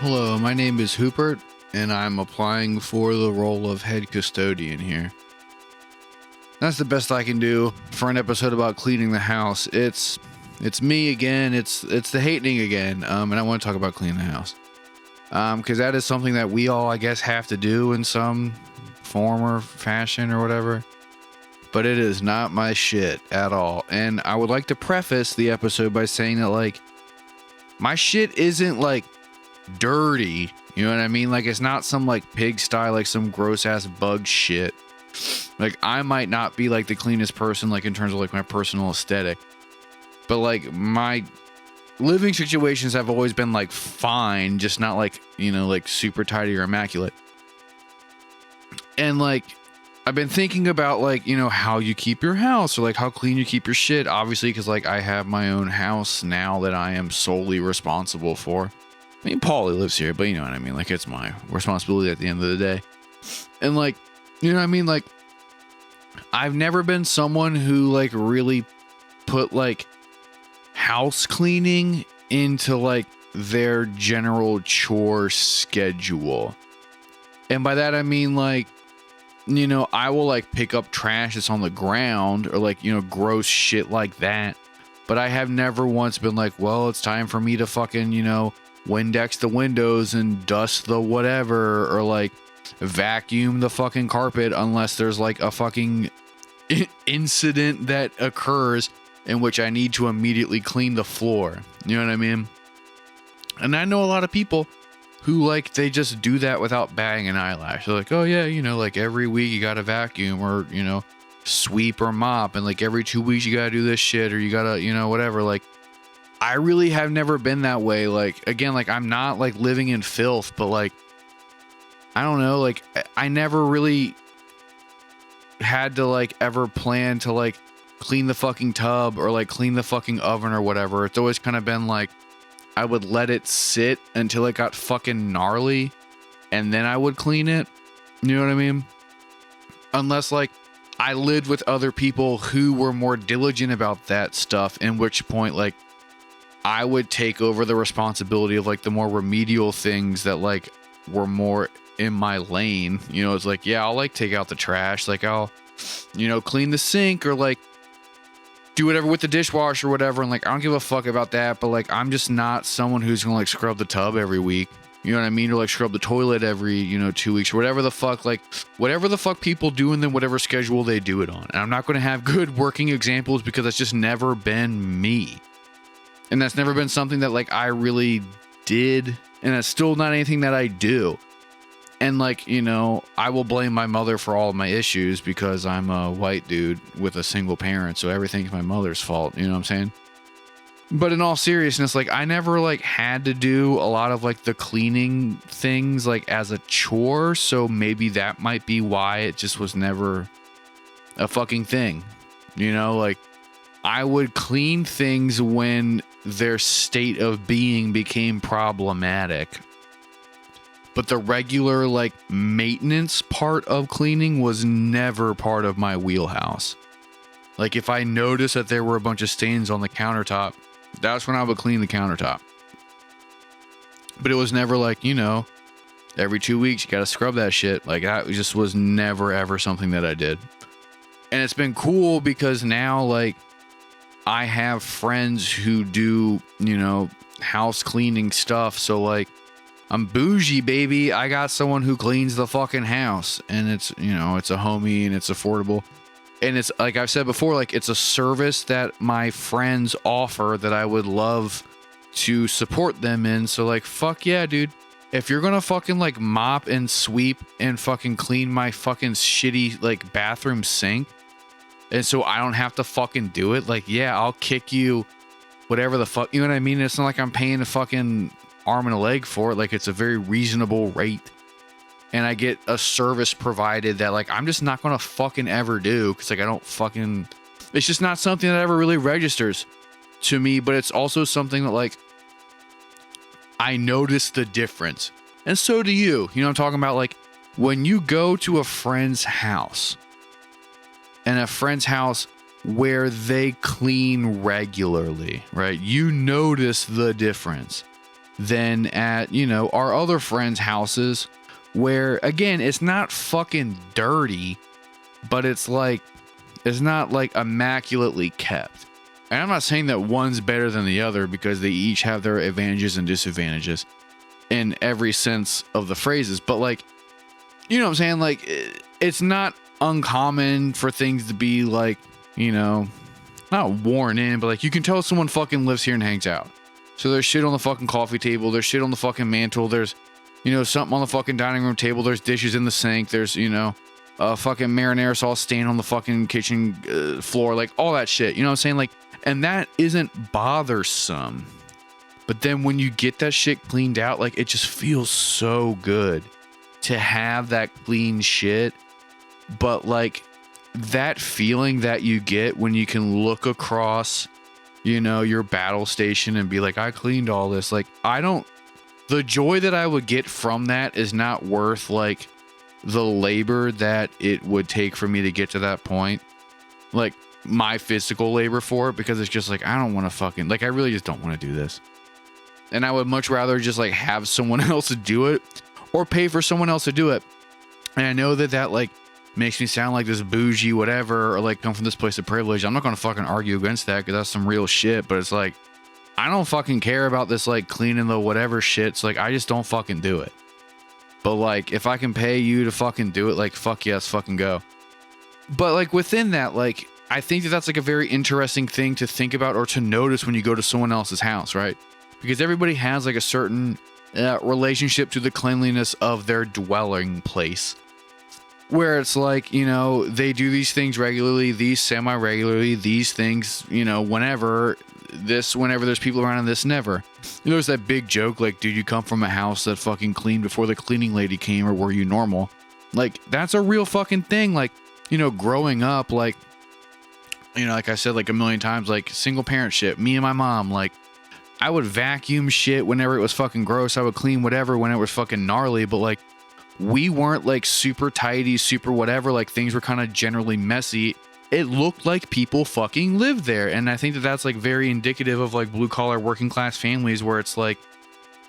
Hello, my name is Hoopert, and I'm applying for the role of head custodian here. That's the best I can do for an episode about cleaning the house. It's me again. It's the hating again. And I want to talk about cleaning the house. Because that is something that we all, I guess, have to do in some form or fashion or whatever. But it is not my shit at all. And I would like to preface the episode by saying that, like, my shit isn't like dirty, you know what I mean? Like, it's not some like pigsty, like some gross ass bug shit. Like, I might not be like the cleanest person, like in terms of like my personal aesthetic, but like my living situations have always been like fine, just not like, you know, like super tidy or immaculate. And like, I've been thinking about like, you know, how you keep your house or like how clean you keep your shit, obviously, because like I have my own house now that I am solely responsible for. I mean, Paulie lives here, but you know what I mean? Like, it's my responsibility at the end of the day. And like, you know what I mean? Like, I've never been someone who like really put like house cleaning into like their general chore schedule. And by that, I mean like, you know, I will like pick up trash that's on the ground or like, you know, gross shit like that. But I have never once been like, well, it's time for me to fucking, you know, Windex the windows and dust the whatever, or like vacuum the fucking carpet unless there's like a fucking incident that occurs in which I need to immediately clean the floor. You know what I mean? And I know a lot of people who like, they just do that without batting an eyelash. They're like, oh yeah, you know, like every week you gotta vacuum or, you know, sweep or mop, and like every 2 weeks you gotta do this shit, or you gotta, you know, whatever. Like, I really have never been that way. Like, again, like I'm not like living in filth, but like, I don't know, like I never really had to like ever plan to like clean the fucking tub or like clean the fucking oven or whatever. It's always kind of been like, I would let it sit until it got fucking gnarly and then I would clean it. You know what I mean? Unless like I lived with other people who were more diligent about that stuff, in which point like I would take over the responsibility of like the more remedial things that like were more in my lane. You know, it's like, yeah, I'll like take out the trash. Like I'll, you know, clean the sink or like do whatever with the dishwasher or whatever. And like, I don't give a fuck about that. But like, I'm just not someone who's going to like scrub the tub every week. You know what I mean? Or like scrub the toilet every, you know, 2 weeks or whatever the fuck, like whatever the fuck people do and then whatever schedule they do it on. And I'm not going to have good working examples because that's just never been me. And that's never been something that like I really did. And that's still not anything that I do. And like, you know, I will blame my mother for all of my issues because I'm a white dude with a single parent. So everything's my mother's fault. You know what I'm saying? But in all seriousness, like I never like had to do a lot of like the cleaning things like as a chore. So maybe that might be why it just was never a fucking thing. You know, like I would clean things when their state of being became problematic. But the regular like maintenance part of cleaning was never part of my wheelhouse. Like if I noticed that there were a bunch of stains on the countertop, that's when I would clean the countertop. But it was never like, you know, every 2 weeks you gotta scrub that shit. Like that just was never ever something that I did. And it's been cool because now like I have friends who do, you know, house cleaning stuff. So like I'm bougie, baby. I got someone who cleans the fucking house, and it's, you know, it's a homie and it's affordable. And it's like I've said before, like it's a service that my friends offer that I would love to support them in. So like, fuck yeah, dude. If you're gonna fucking like mop and sweep and fucking clean my fucking shitty like bathroom sink, and so I don't have to fucking do it, like, yeah, I'll kick you whatever the fuck, you know what I mean? It's not like I'm paying a fucking arm and a leg for it. Like it's a very reasonable rate. And I get a service provided that like I'm just not gonna fucking ever do, because like I don't fucking, it's just not something that ever really registers to me. But it's also something that like I notice the difference, and so do you. You know what I'm talking about? Like when you go to a friend's house, and a friend's house where they clean regularly, right? You notice the difference. than at, you know, our other friends' houses where, again, it's not fucking dirty, but it's not like immaculately kept. And I'm not saying that one's better than the other, because they each have their advantages and disadvantages in every sense of the phrases. But like, you know what I'm saying? Like, it's not uncommon for things to be like, you know, not worn in, but like you can tell someone fucking lives here and hangs out. So there's shit on the fucking coffee table. There's shit on the fucking mantle. There's, you know, something on the fucking dining room table. There's dishes in the sink. There's, you know, fucking marinara sauce stain on the fucking kitchen floor. Like all that shit. You know what I'm saying? Like, and that isn't bothersome. But then when you get that shit cleaned out, like it just feels so good to have that clean shit. But like that feeling that you get when you can look across, you know, your battle station and be like, I cleaned all this. Like, the joy that I would get from that is not worth like the labor that it would take for me to get to that point. Like my physical labor for it, because it's just like, I don't want to fucking, like, I really just don't want to do this. And I would much rather just like have someone else do it or pay for someone else to do it. And I know that like makes me sound like this bougie whatever, or like come from this place of privilege. I'm not going to fucking argue against that, because that's some real shit. But it's like, I don't fucking care about this like cleaning the whatever shit. It's like, I just don't fucking do it. But like, if I can pay you to fucking do it, like, fuck yes, fucking go. But like within that, like, I think that that's like a very interesting thing to think about or to notice when you go to someone else's house, right? Because everybody has like a certain relationship to the cleanliness of their dwelling place, where it's like, you know, they do these things regularly, these semi-regularly, these things, you know, whenever there's people around, and this never. You know, there's that big joke, like, dude, you come from a house that fucking cleaned before the cleaning lady came, or were you normal? Like, that's a real fucking thing. Like, you know, growing up, like, you know, like I said like a million times, like single parent shit, me and my mom, like I would vacuum shit whenever it was fucking gross. I would clean whatever when it was fucking gnarly, but like we weren't like super tidy, super whatever. Like things were kind of generally messy. It looked like people fucking lived there. And I think that that's like very indicative of like blue collar working class families, where it's like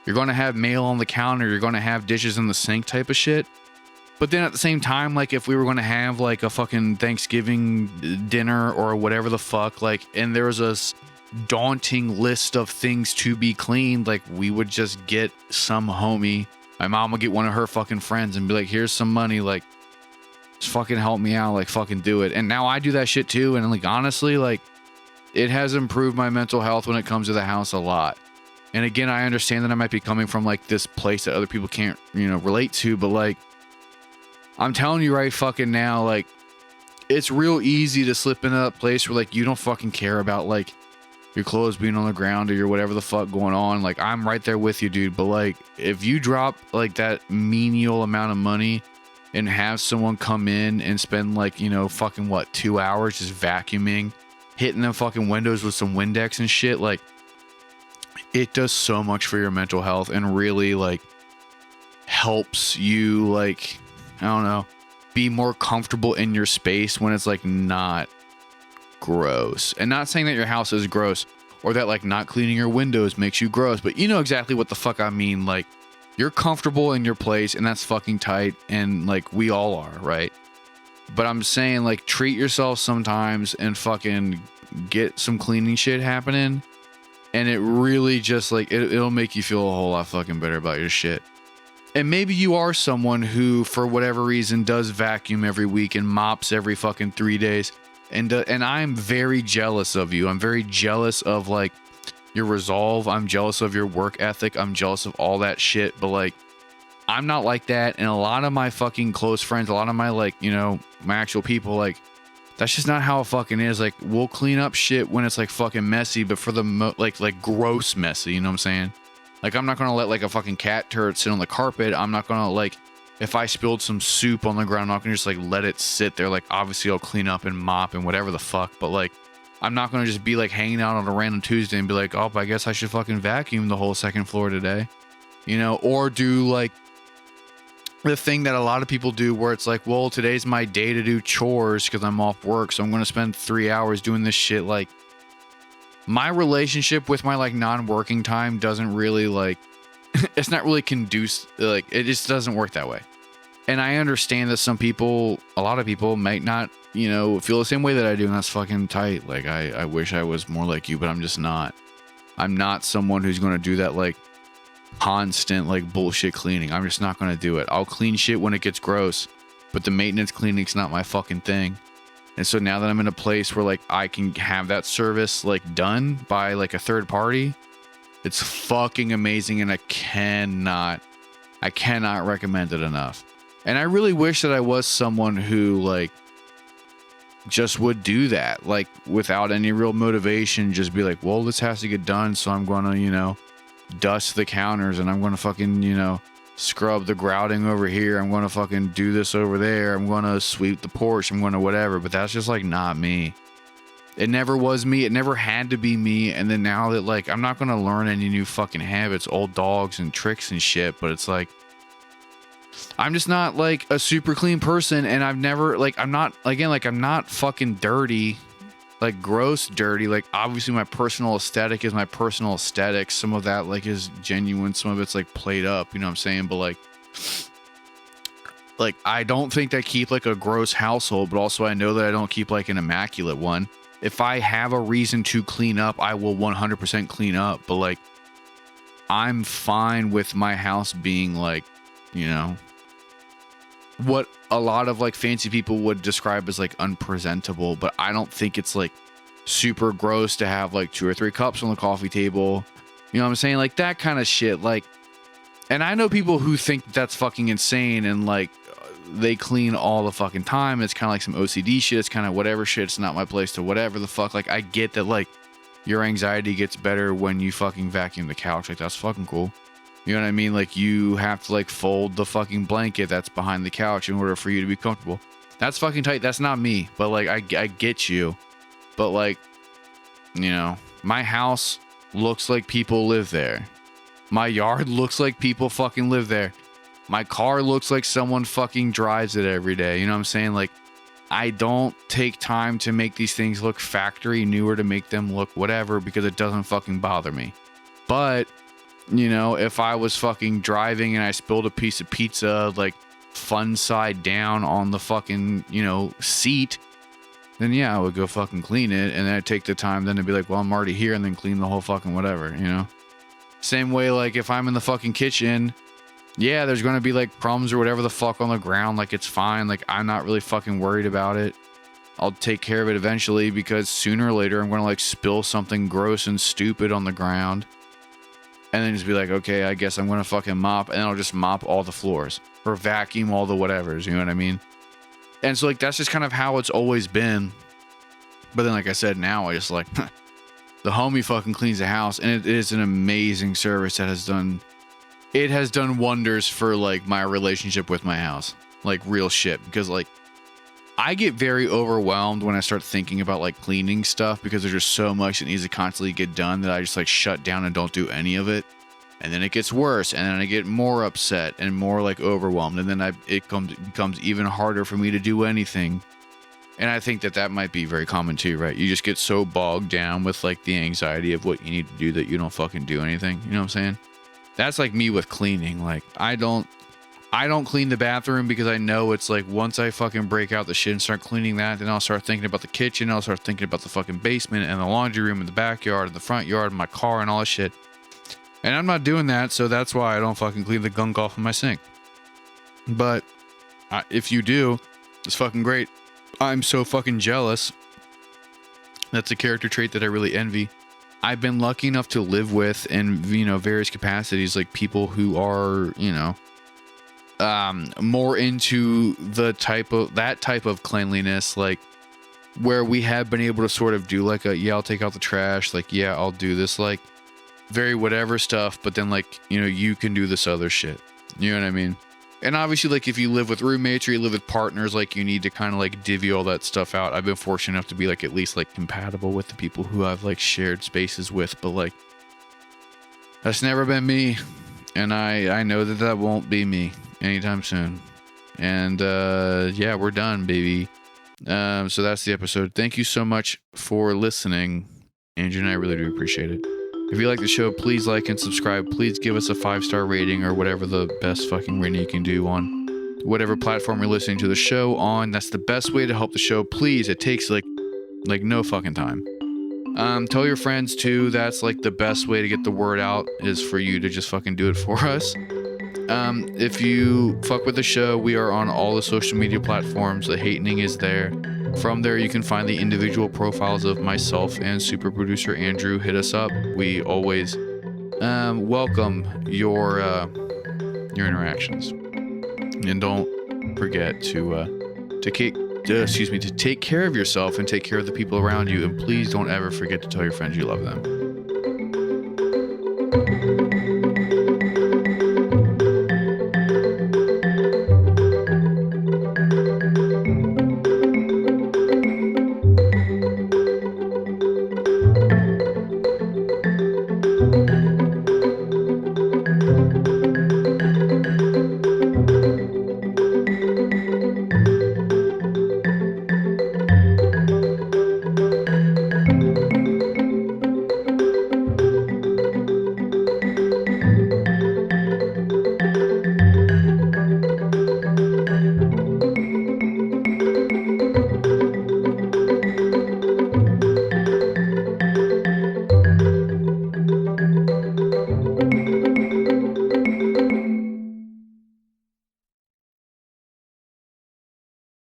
you're going to have mail on the counter, you're going to have dishes in the sink type of shit. But then at the same time, like if we were going to have like a fucking Thanksgiving dinner or whatever the fuck, like, and there was a daunting list of things to be cleaned, like we would just get some homie. My mom would get one of her fucking friends and be like, here's some money, like just fucking help me out, like fucking do it. And now I do that shit too. And like, honestly, like it has improved my mental health when it comes to the house a lot. And again, I understand that I might be coming from like this place that other people can't, you know, relate to, but like, I'm telling you right fucking now, like, it's real easy to slip in a place where, like, you don't fucking care about, like, your clothes being on the ground or your whatever the fuck going on. Like, I'm right there with you, dude. But, like, if you drop, like, that menial amount of money and have someone come in and spend, like, you know, fucking, 2 hours just vacuuming, hitting them fucking windows with some Windex and shit, like, it does so much for your mental health and really, like, helps you, like, I don't know, be more comfortable in your space when it's like not gross. And not saying that your house is gross or that like not cleaning your windows makes you gross, but you know exactly what the fuck I mean. Like you're comfortable in your place and that's fucking tight, and like we all are, right? But I'm saying like treat yourself sometimes and fucking get some cleaning shit happening, and it really just like it'll make you feel a whole lot fucking better about your shit. And maybe you are someone who, for whatever reason, does vacuum every week and mops every fucking 3 days. And I'm very jealous of you. I'm very jealous of, like, your resolve. I'm jealous of your work ethic. I'm jealous of all that shit. But, like, I'm not like that. And a lot of my fucking close friends, a lot of my, like, you know, my actual people, like, that's just not how it fucking is. Like, we'll clean up shit when it's, like, fucking messy. But for the, like gross messy, you know what I'm saying? Like, I'm not going to let, like, a fucking cat turd sit on the carpet. I'm not going to, like, if I spilled some soup on the ground, I'm not going to just, like, let it sit there. Like, obviously, I'll clean up and mop and whatever the fuck. But, like, I'm not going to just be, like, hanging out on a random Tuesday and be like, oh, I guess I should fucking vacuum the whole second floor today. You know? Or do, like, the thing that a lot of people do where it's like, well, today's my day to do chores because I'm off work. So I'm going to spend 3 hours doing this shit. Like, my relationship with my like non-working time doesn't really like it's not really conducive. Like, it just doesn't work that way. And I understand that some people, a lot of people might not, you know, feel the same way that I do, and that's fucking tight. Like, I wish I was more like you, but I'm just not. I'm not someone who's going to do that, like, constant, like, bullshit cleaning. I'm just not going to do it. I'll clean shit when it gets gross, but the maintenance cleaning's not my fucking thing. And so now that I'm in a place where, like, I can have that service, like, done by, like, a third party, it's fucking amazing, and I cannot recommend it enough. And I really wish that I was someone who, like, just would do that, like, without any real motivation, just be like, well, this has to get done, so I'm going to, you know, dust the counters, and I'm going to fucking, you know, scrub the grouting over here, I'm going to fucking do this over there, I'm going to sweep the porch, I'm going to whatever. But that's just, like, not me. It never was me. It never had to be me. And then now that, like, I'm not going to learn any new fucking habits, old dogs and tricks and shit, but it's like, I'm just not, like, a super clean person, and I've never, like, I'm not, again, like, I'm not fucking dirty, like, gross dirty. Like, obviously my personal aesthetic is my personal aesthetic. Some of that, like, is genuine, some of it's, like, played up, you know what I'm saying? But, like, I don't think I keep, like, a gross household, but also I know that I don't keep, like, an immaculate one. If I have a reason to clean up, I will 100% clean up, but, like, I'm fine with my house being, like, you know, what a lot of, like, fancy people would describe as, like, unpresentable. But I don't think it's, like, super gross to have, like, 2 or 3 cups on the coffee table, you know what I'm saying? Like, that kind of shit. Like, and I know people who think that's fucking insane, and, like, they clean all the fucking time. It's kind of like some OCD shit. It's kind of whatever shit. It's not my place to whatever the fuck. Like, I get that, like, your anxiety gets better when you fucking vacuum the couch. Like, that's fucking cool. You know what I mean? Like, you have to, like, fold the fucking blanket that's behind the couch in order for you to be comfortable. That's fucking tight. That's not me. But, like, I get you. But, like, you know, my house looks like people live there. My yard looks like people fucking live there. My car looks like someone fucking drives it every day. You know what I'm saying? Like, I don't take time to make these things look factory newer to make them look whatever, because it doesn't fucking bother me. But, you know, if I was fucking driving and I spilled a piece of pizza, like, fun side down on the fucking, you know, seat, then yeah, I would go fucking clean it. And then I'd take the time then to be like, well, I'm already here, and then clean the whole fucking whatever, you know? Same way, like, if I'm in the fucking kitchen, yeah, there's going to be, like, crumbs or whatever the fuck on the ground. Like, it's fine. Like, I'm not really fucking worried about it. I'll take care of it eventually, because sooner or later I'm going to, like, spill something gross and stupid on the ground. And then just be like, okay, I guess I'm going to fucking mop, and I'll just mop all the floors or vacuum all the whatevers, you know what I mean? And so, like, that's just kind of how it's always been. But then, like I said, now I just, like, the homie fucking cleans the house, and it is an amazing service that has done wonders for, like, my relationship with my house. Like, real shit. Because, like, I get very overwhelmed when I start thinking about, like, cleaning stuff, because there's just so much that needs to constantly get done that I just, like, shut down and don't do any of it. And then it gets worse, and then I get more upset and more, like, overwhelmed, and then it becomes even harder for me to do anything. And I think that might be very common too, right? You just get so bogged down with, like, the anxiety of what you need to do that you don't fucking do anything. You know what I'm saying? That's like me with cleaning. Like, I don't clean the bathroom, because I know it's like, once I fucking break out the shit and start cleaning that, then I'll start thinking about the kitchen. I'll start thinking about the fucking basement and the laundry room and the backyard and the front yard and my car and all that shit. And I'm not doing that, so that's why I don't fucking clean the gunk off of my sink. But if you do, it's fucking great. I'm so fucking jealous. That's a character trait that I really envy. I've been lucky enough to live with, in, you know, various capacities, like, people who are, you know, more into that type of cleanliness, like, where we have been able to sort of do, like, yeah, I'll take out the trash, like, yeah, I'll do this, like, very whatever stuff, but then, like, you know, you can do this other shit. You know what I mean? And obviously, like, if you live with roommates or you live with partners, like, you need to kind of, like, divvy all that stuff out. I've been fortunate enough to be, like, at least, like, compatible with the people who I've, like, shared spaces with, but, like, that's never been me. And I know that won't be me anytime soon. And yeah, we're done, baby. So that's the episode. Thank you so much for listening, Andrew, and I really do appreciate it. If you like the show, please like and subscribe. Please give us a 5-star rating or whatever the best fucking rating you can do on whatever platform you're listening to the show on. That's the best way to help the show. Please, it takes like no fucking time. Tell your friends too. That's like the best way to get the word out, is for you to just fucking do it for us. If you fuck with the show, we are on all the social media platforms. The Hatening is there. From there, you can find the individual profiles of myself and super producer Andrew. Hit us up. We always welcome your interactions. And don't forget to take care of yourself and take care of the people around you. And please don't ever forget to tell your friends you love them.